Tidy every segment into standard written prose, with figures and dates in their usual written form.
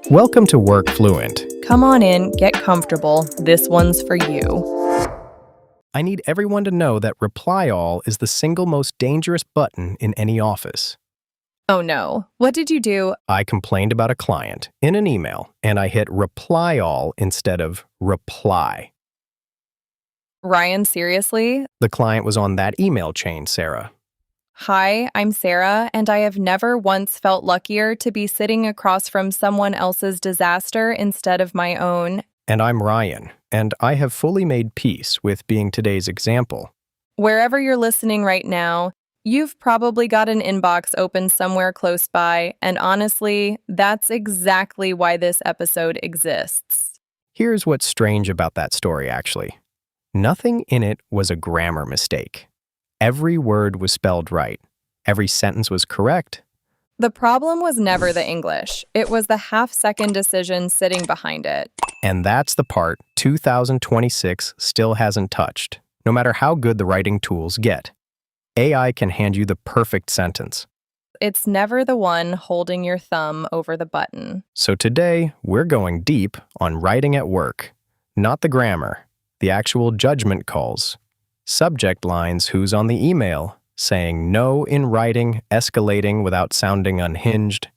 Welcome to WorkFluent. Come on in, get comfortable. This one's for you. I need everyone to know that Reply All is the single most dangerous button in any office. Oh no, what did you do? I complained about a client in an email, and I hit Reply All instead of Reply. Ryan, seriously? The client was on that email chain, Sarah. Hi, I'm Sarah, and I have never once felt luckier to be sitting across from someone else's disaster instead of my own. And I'm Ryan, and I have fully made peace with being today's example. Wherever you're listening right now, you've probably got an inbox open somewhere close by, and honestly, that's exactly why this episode exists. Here's what's strange about that story, actually. Nothing in it was a grammar mistake. Every word was spelled right. Every sentence was correct. The problem was never the English. It was the half-second decision sitting behind it. And that's the part 2026 still hasn't touched, no matter how good the writing tools get. AI can hand you the perfect sentence. It's never the one holding your thumb over the button. So today, we're going deep on writing at work. Not the grammar, the actual judgment calls. Subject lines, who's on the email, saying no in writing, escalating without sounding unhinged,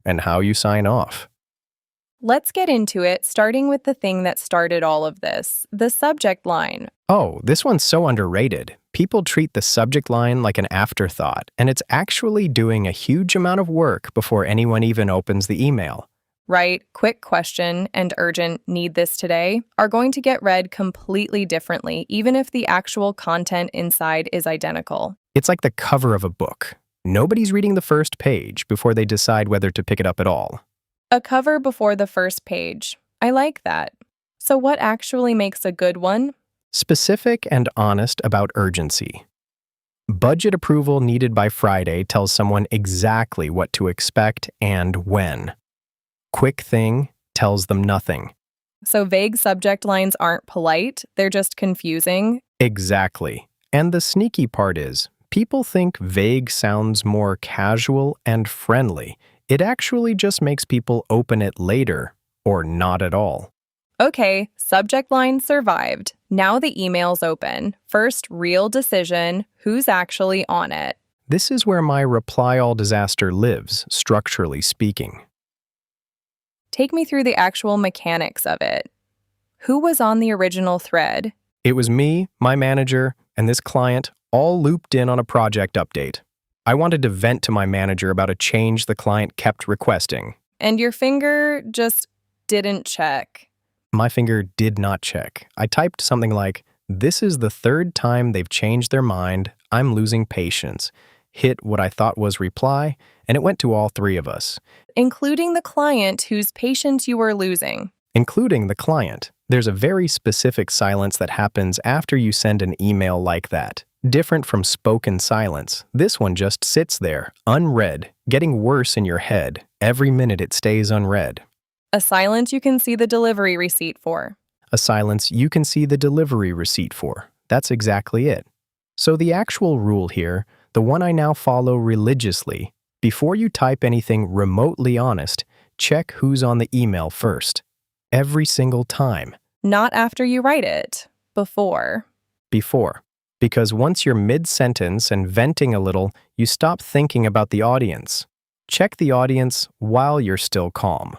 and how you sign off. Let's get into it, starting with the thing that started all of this, the subject line. Oh, this one's so underrated. People treat the subject line like an afterthought, and it's actually doing a huge amount of work before anyone even opens the email. Right, quick question and urgent need this today are going to get read completely differently, even if the actual content inside is identical. It's like the cover of a book. Nobody's reading the first page before they decide whether to pick it up at all. A cover before the first page. I like that. So what actually makes a good one? Specific and honest about urgency. Budget approval needed by Friday tells someone exactly what to expect and when. Quick thing tells them nothing. So vague subject lines aren't polite, they're just confusing. Exactly. And the sneaky part is, people think vague sounds more casual and friendly. It actually just makes people open it later, or not at all. Okay, subject line survived. Now the email's open. First real decision, who's actually on it? This is where my reply all disaster lives, structurally speaking. Take me through the actual mechanics of it. Who was on the original thread? It was me, my manager, and this client all looped in on a project update. I wanted to vent to my manager about a change the client kept requesting. And your finger just didn't check. My finger did not check. I typed something like, "This is the third time they've changed their mind. I'm losing patience." Hit what I thought was reply, and it went to all three of us. Including the client whose patience you were losing. Including the client. There's a very specific silence that happens after you send an email like that. Different from spoken silence. This one just sits there, unread, getting worse in your head. Every minute it stays unread. A silence you can see the delivery receipt for. A silence you can see the delivery receipt for. That's exactly it. So the actual rule here, the one I now follow religiously, before you type anything remotely honest, check who's on the email first. Every single time. Not after you write it. Before. Before. Because once you're mid-sentence and venting a little, you stop thinking about the audience. Check the audience while you're still calm.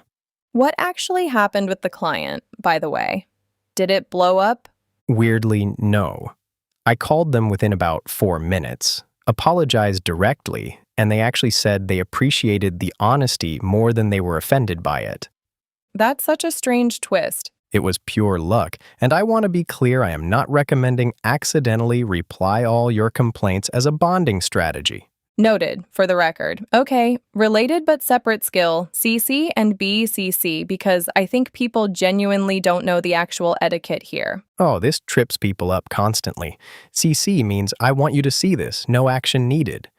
What actually happened with the client, by the way? Did it blow up? Weirdly, no. I called them within about 4 minutes, apologized directly, and they actually said they appreciated the honesty more than they were offended by it. That's such a strange twist. It was pure luck, and I want to be clear, I am not recommending accidentally reply all your complaints as a bonding strategy. Noted, for the record. Okay, related but separate skill, CC and BCC, because I think people genuinely don't know the actual etiquette here. Oh, this trips people up constantly. CC means I want you to see this, no action needed.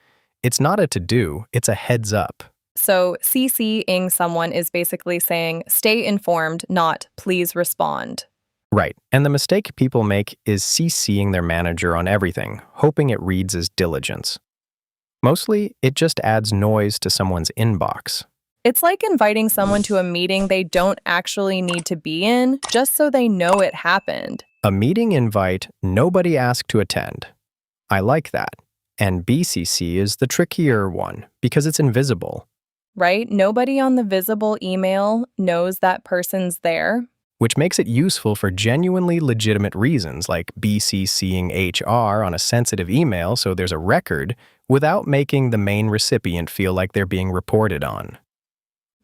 It's not a to-do, it's a heads up. So CCing someone is basically saying, stay informed, not please respond. Right, and the mistake people make is CCing their manager on everything, hoping it reads as diligence. Mostly, it just adds noise to someone's inbox. It's like inviting someone to a meeting they don't actually need to be in, just so they know it happened. A meeting invite nobody asked to attend. I like that. And BCC is the trickier one because it's invisible, Right? Nobody on the visible email knows that person's there. which makes it useful for genuinely legitimate reasons like BCCing HR on a sensitive email so there's a record without making the main recipient feel like they're being reported on.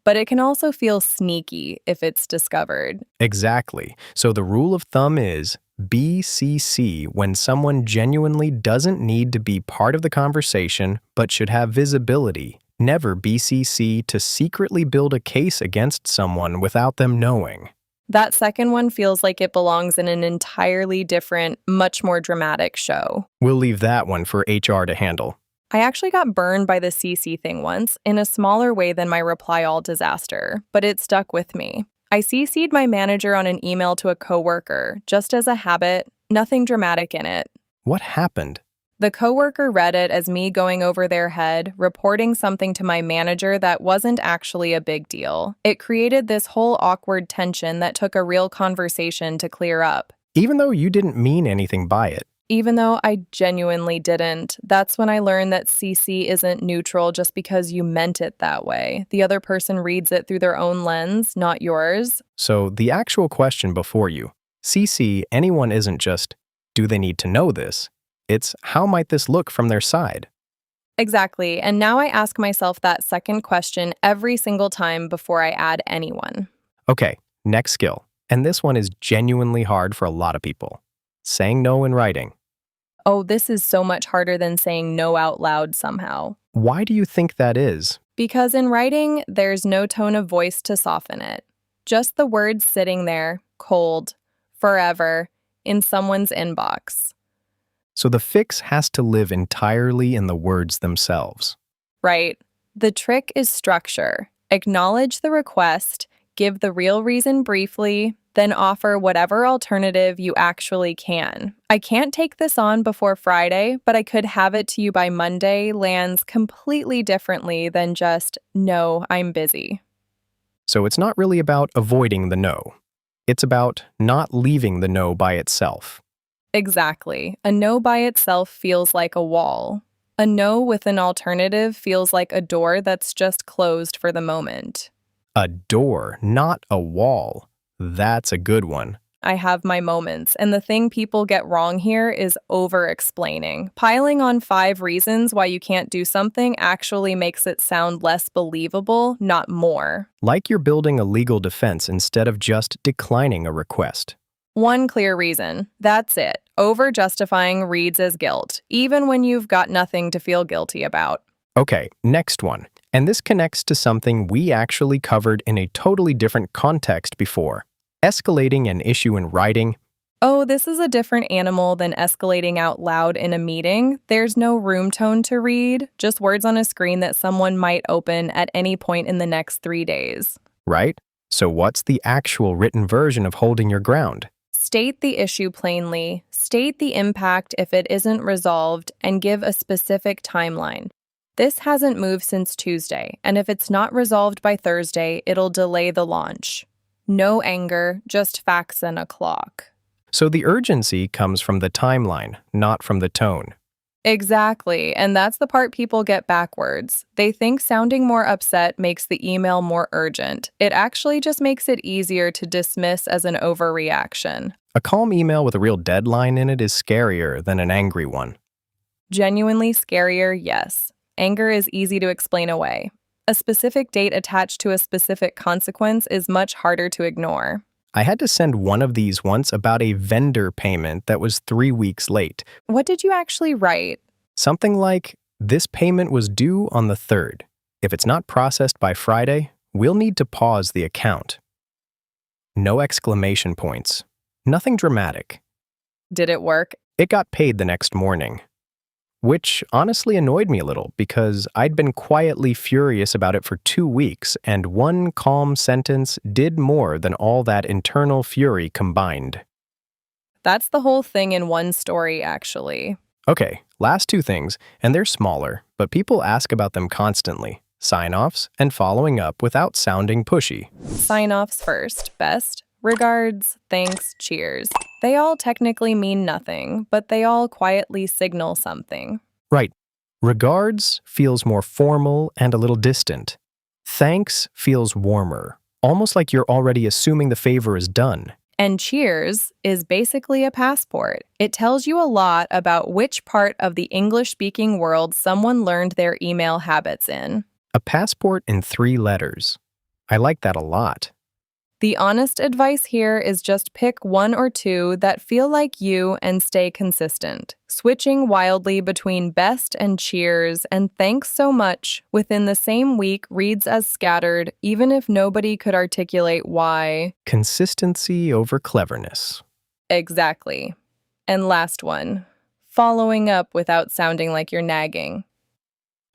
But it can also feel sneaky if it's discovered. Exactly. So the rule of thumb is BCC when someone genuinely doesn't need to be part of the conversation but should have visibility. Never BCC to secretly build a case against someone without them knowing. That second one feels like it belongs in an entirely different, much more dramatic show. We'll leave that one for HR to handle. I actually got burned by the CC thing once, in a smaller way than my reply all disaster, but it stuck with me. I CC'd my manager on an email to a coworker, just as a habit, nothing dramatic in it. What happened? The coworker read it as me going over their head, reporting something to my manager that wasn't actually a big deal. It created this whole awkward tension that took a real conversation to clear up. Even though you didn't mean anything by it. Even though I genuinely didn't, that's when I learned that CC isn't neutral just because you meant it that way. The other person reads it through their own lens, not yours. So the actual question before you, CC anyone isn't just, do they need to know this? It's, how might this look from their side? Exactly, and now I ask myself that second question every single time before I add anyone. Okay, next skill. And this one is genuinely hard for a lot of people. Saying no in writing. Oh, this is so much harder than saying no out loud somehow. Why do you think that is? Because in writing, there's no tone of voice to soften it. Just the words sitting there, cold, forever, in someone's inbox. So the fix has to live entirely in the words themselves. Right. The trick is structure. Acknowledge the request, give the real reason briefly, then offer whatever alternative you actually can. I can't take this on before Friday, but I could have it to you by Monday lands completely differently than just, no, I'm busy. So it's not really about avoiding the no. It's about not leaving the no by itself. Exactly. A no by itself feels like a wall. A no with an alternative feels like a door that's just closed for the moment. A door, not a wall. That's a good one. I have my moments, and the thing people get wrong here is over-explaining. Piling on 5 reasons why you can't do something actually makes it sound less believable, not more. Like you're building a legal defense instead of just declining a request. One clear reason. That's it. Over-justifying reads as guilt, even when you've got nothing to feel guilty about. Okay, next one. And this connects to something we actually covered in a totally different context before. Escalating an issue in writing. Oh, this is a different animal than escalating out loud in a meeting. There's no room tone to read, just words on a screen that someone might open at any point in the next 3 days. Right? So what's the actual written version of holding your ground? State the issue plainly, state the impact if it isn't resolved, and give a specific timeline. This hasn't moved since Tuesday, and if it's not resolved by Thursday, it'll delay the launch. No anger, just facts and a clock. So the urgency comes from the timeline, not from the tone. Exactly, and that's the part people get backwards. They think sounding more upset makes the email more urgent. It actually just makes it easier to dismiss as an overreaction. A calm email with a real deadline in it is scarier than an angry one. Genuinely scarier, yes. Anger is easy to explain away. A specific date attached to a specific consequence is much harder to ignore. I had to send one of these once about a vendor payment that was 3 weeks late. What did you actually write? Something like, this payment was due on the 3rd. If it's not processed by Friday, we'll need to pause the account. No exclamation points. Nothing dramatic. Did it work? It got paid the next morning. Which honestly annoyed me a little because I'd been quietly furious about it for 2 weeks, and one calm sentence did more than all that internal fury combined. That's the whole thing in one story, actually. Okay, last 2 things, and they're smaller, but people ask about them constantly. sign-offs, and following up without sounding pushy. Sign-offs first. Best. Regards, thanks, cheers. They all technically mean nothing, but they all quietly signal something. Right. Regards feels more formal and a little distant. Thanks feels warmer, almost like you're already assuming the favor is done. And cheers is basically a passport. It tells you a lot about which part of the English-speaking world someone learned their email habits in. A passport in 3 letters. I like that a lot. The honest advice here is just pick 1 or 2 that feel like you and stay consistent. Switching wildly between best and cheers and thanks so much within the same week reads as scattered, even if nobody could articulate why. Consistency over cleverness. Exactly. And last one, following up without sounding like you're nagging.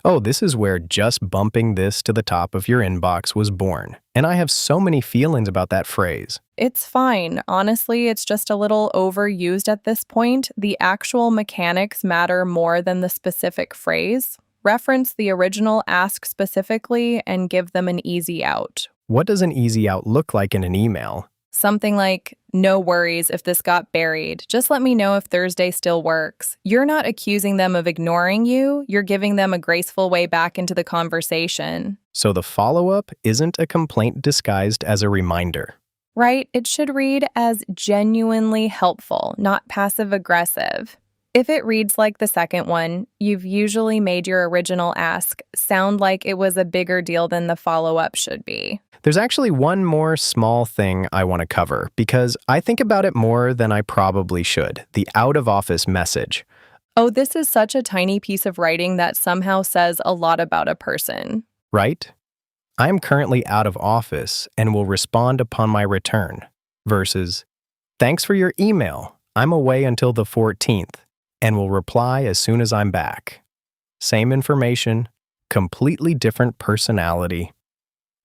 Oh, this is where just bumping this to the top of your inbox was born. And I have so many feelings about that phrase. It's fine. Honestly, it's just a little overused at this point. The actual mechanics matter more than the specific phrase. Reference the original ask specifically and give them an easy out. What does an easy out look like in an email? Something like, no worries if this got buried. Just let me know if Thursday still works. You're not accusing them of ignoring you. You're giving them a graceful way back into the conversation. So the follow-up isn't a complaint disguised as a reminder. Right? It should read as genuinely helpful, not passive-aggressive. If it reads like the second one, you've usually made your original ask sound like it was a bigger deal than the follow-up should be. There's actually one more small thing I want to cover because I think about it more than I probably should, the out-of-office message. Oh, this is such a tiny piece of writing that somehow says a lot about a person. Right? I am currently out of office and will respond upon my return, versus, thanks for your email. I'm away until the 14th and will reply as soon as I'm back. Same information, completely different personality.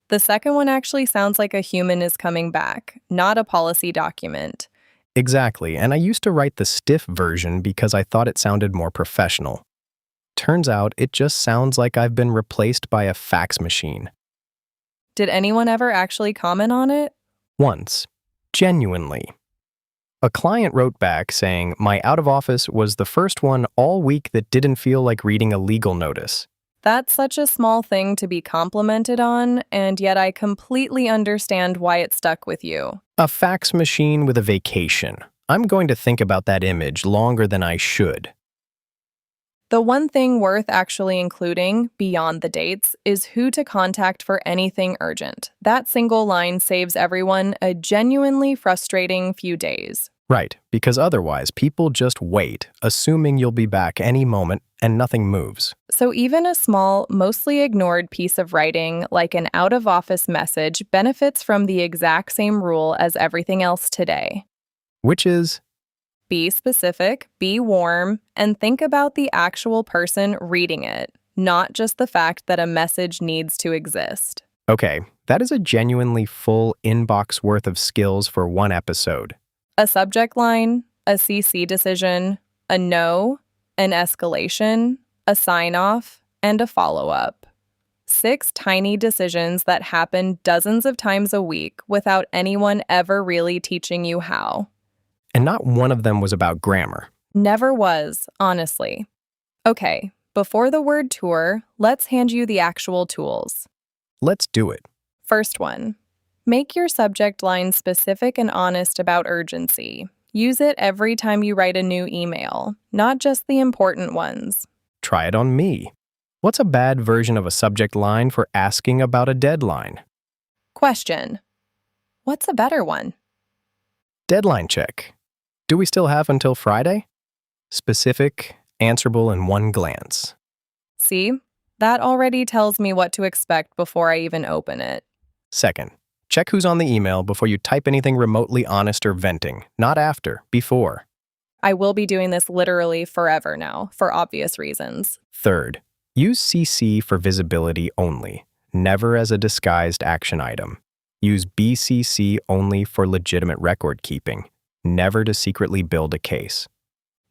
The second one actually sounds like a human is coming back, not a policy document. Exactly, and I used to write the stiff version because I thought it sounded more professional. Turns out it just sounds like I've been replaced by a fax machine. Did anyone ever actually comment on it? Once. Genuinely. A client wrote back saying my out of office was the first one all week that didn't feel like reading a legal notice. That's such a small thing to be complimented on, and yet I completely understand why it stuck with you. A fax machine with a vacation. I'm going to think about that image longer than I should. The one thing worth actually including, beyond the dates, is who to contact for anything urgent. That single line saves everyone a genuinely frustrating few days. Right, because otherwise people just wait, assuming you'll be back any moment and nothing moves. So even a small, mostly ignored piece of writing, like an out-of-office message, benefits from the exact same rule as everything else today. Which is, Be specific, be warm, and think about the actual person reading it, not just the fact that a message needs to exist. okay, that is a genuinely full inbox worth of skills for one episode. A subject line, a CC decision, a no, an escalation, a sign-off, and a follow-up. 6 tiny decisions that happen dozens of times a week without anyone ever really teaching you how. And not one of them was about grammar. Never was, honestly. Okay, before the word tour, let's hand you the actual tools. Let's do it. First one. Make your subject line specific and honest about urgency. Use it every time you write a new email, not just the important ones. Try it on me. What's a bad version of a subject line for asking about a deadline? Question. What's a better one? Deadline check. Do we still have until Friday? Specific, answerable in one glance. See? That already tells me what to expect before I even open it. Second, check who's on the email before you type anything remotely honest or venting. Not after, before. I will be doing this literally forever now, for obvious reasons. Third, use CC for visibility only, never as a disguised action item. Use BCC only for legitimate record keeping, never to secretly build a case.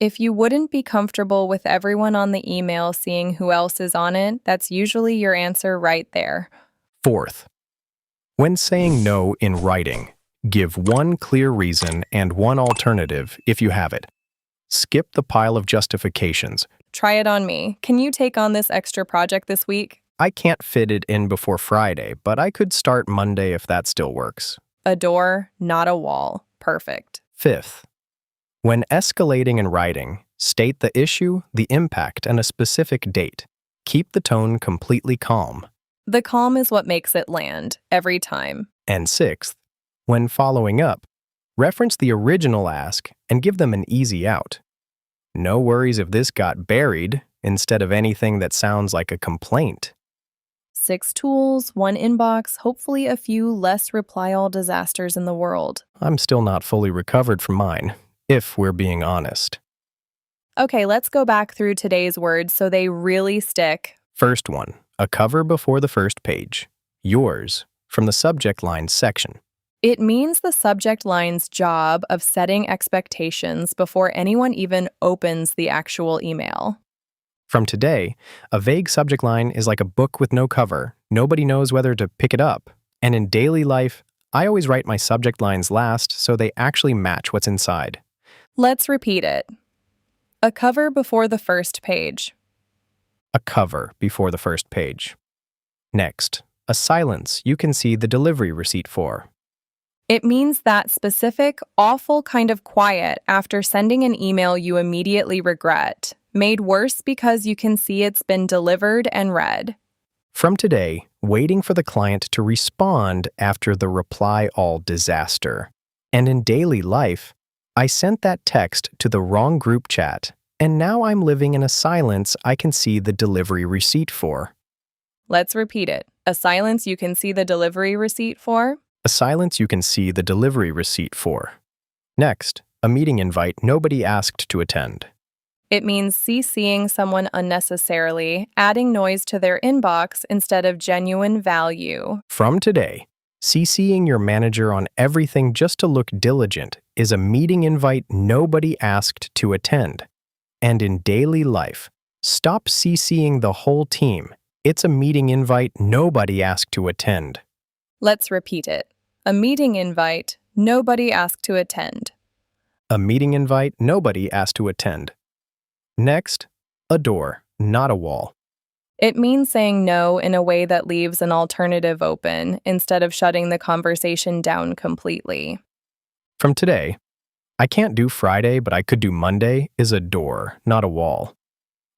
If you wouldn't be comfortable with everyone on the email seeing who else is on it, that's usually your answer right there. Fourth, when saying no in writing, give one clear reason and one alternative if you have it. Skip the pile of justifications. Try it on me. Can you take on this extra project this week? I can't fit it in before Friday, but I could start Monday if that still works. A door, not a wall. Perfect. Fifth, when escalating in writing, state the issue, the impact, and a specific date. Keep the tone completely calm. The calm is what makes it land, every time. And sixth, when following up, reference the original ask and give them an easy out. No worries if this got buried instead of anything that sounds like a complaint. 6 tools, 1 inbox, hopefully a few less reply-all disasters in the world. I'm still not fully recovered from mine, if we're being honest. Okay, let's go back through today's words so they really stick. First one, a cover before the first page. Yours, from the subject line section. It means the subject line's job of setting expectations before anyone even opens the actual email. From today, a vague subject line is like a book with no cover. Nobody knows whether to pick it up. And in daily life, I always write my subject lines last so they actually match what's inside. Let's repeat it. A cover before the first page. A cover before the first page. Next, a silence you can see the delivery receipt for. It means that specific, awful kind of quiet after sending an email you immediately regret, made worse because you can see it's been delivered and read. From today, waiting for the client to respond after the reply all disaster. And in daily life, I sent that text to the wrong group chat, and now I'm living in a silence I can see the delivery receipt for. Let's repeat it. A silence you can see the delivery receipt for. A silence you can see the delivery receipt for. Next, a meeting invite nobody asked to attend. It means CCing someone unnecessarily, adding noise to their inbox instead of genuine value. From today, CCing your manager on everything just to look diligent is a meeting invite nobody asked to attend. And in daily life, stop CCing the whole team. It's a meeting invite nobody asked to attend. Let's repeat it. A meeting invite nobody asked to attend. A meeting invite nobody asked to attend. Next, a door, not a wall. It means saying no in a way that leaves an alternative open instead of shutting the conversation down completely. From today, I can't do Friday, but I could do Monday is a door, not a wall.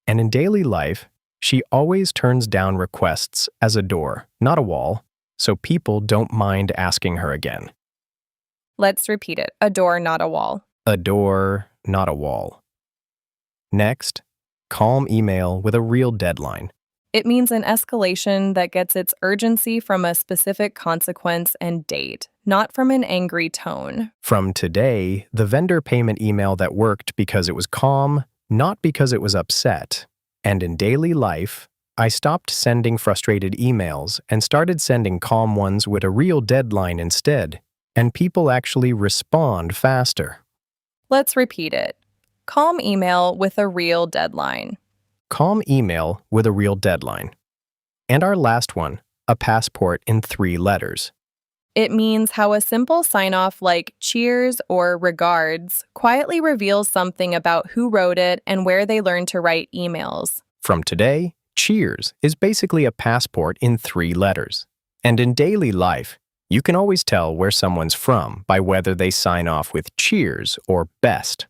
And in daily life, she always turns down requests as a door, not a wall, so people don't mind asking her again. Let's repeat it. A door, not a wall. A door, not a wall. Next, calm email with a real deadline. It means an escalation that gets its urgency from a specific consequence and date, not from an angry tone. From today, the vendor payment email that worked because it was calm, not because it was upset. And in daily life, I stopped sending frustrated emails and started sending calm ones with a real deadline instead, and people actually respond faster. Let's repeat it. Calm email with a real deadline. Calm email with a real deadline. And our last one, a passport in 3 letters. It means how a simple sign-off like cheers or regards quietly reveals something about who wrote it and where they learned to write emails. From today, cheers is basically a passport in 3 letters. And in daily life, you can always tell where someone's from by whether they sign off with cheers or best.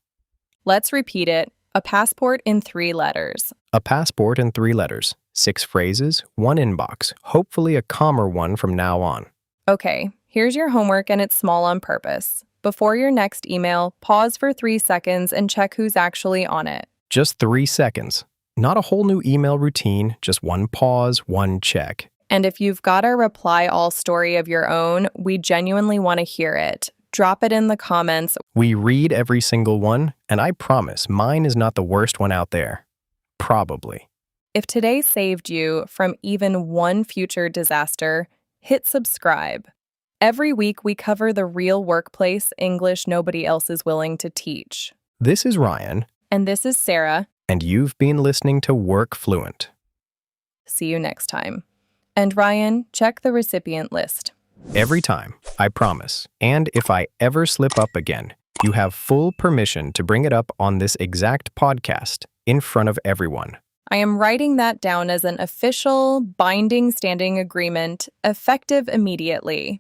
Let's repeat it. A passport in 3 letters. A passport in 3 letters, 6 phrases, 1 inbox, hopefully a calmer one from now on. Okay, here's your homework and it's small on purpose. Before your next email, pause for 3 seconds and check who's actually on it. Just 3 seconds. Not a whole new email routine, just 1 pause, 1 check. And if you've got a reply all story of your own, we genuinely want to hear it. Drop it in the comments. We read every single one, and I promise mine is not the worst one out there. Probably. If today saved you from even one future disaster, hit subscribe. Every week we cover the real workplace English nobody else is willing to teach. This is Ryan. And this is Sarah. And you've been listening to WorkFluent. See you next time. And Ryan, check the recipient list. Every time, I promise. And if I ever slip up again, you have full permission to bring it up on this exact podcast in front of everyone. I am writing that down as an official, binding standing agreement, effective immediately.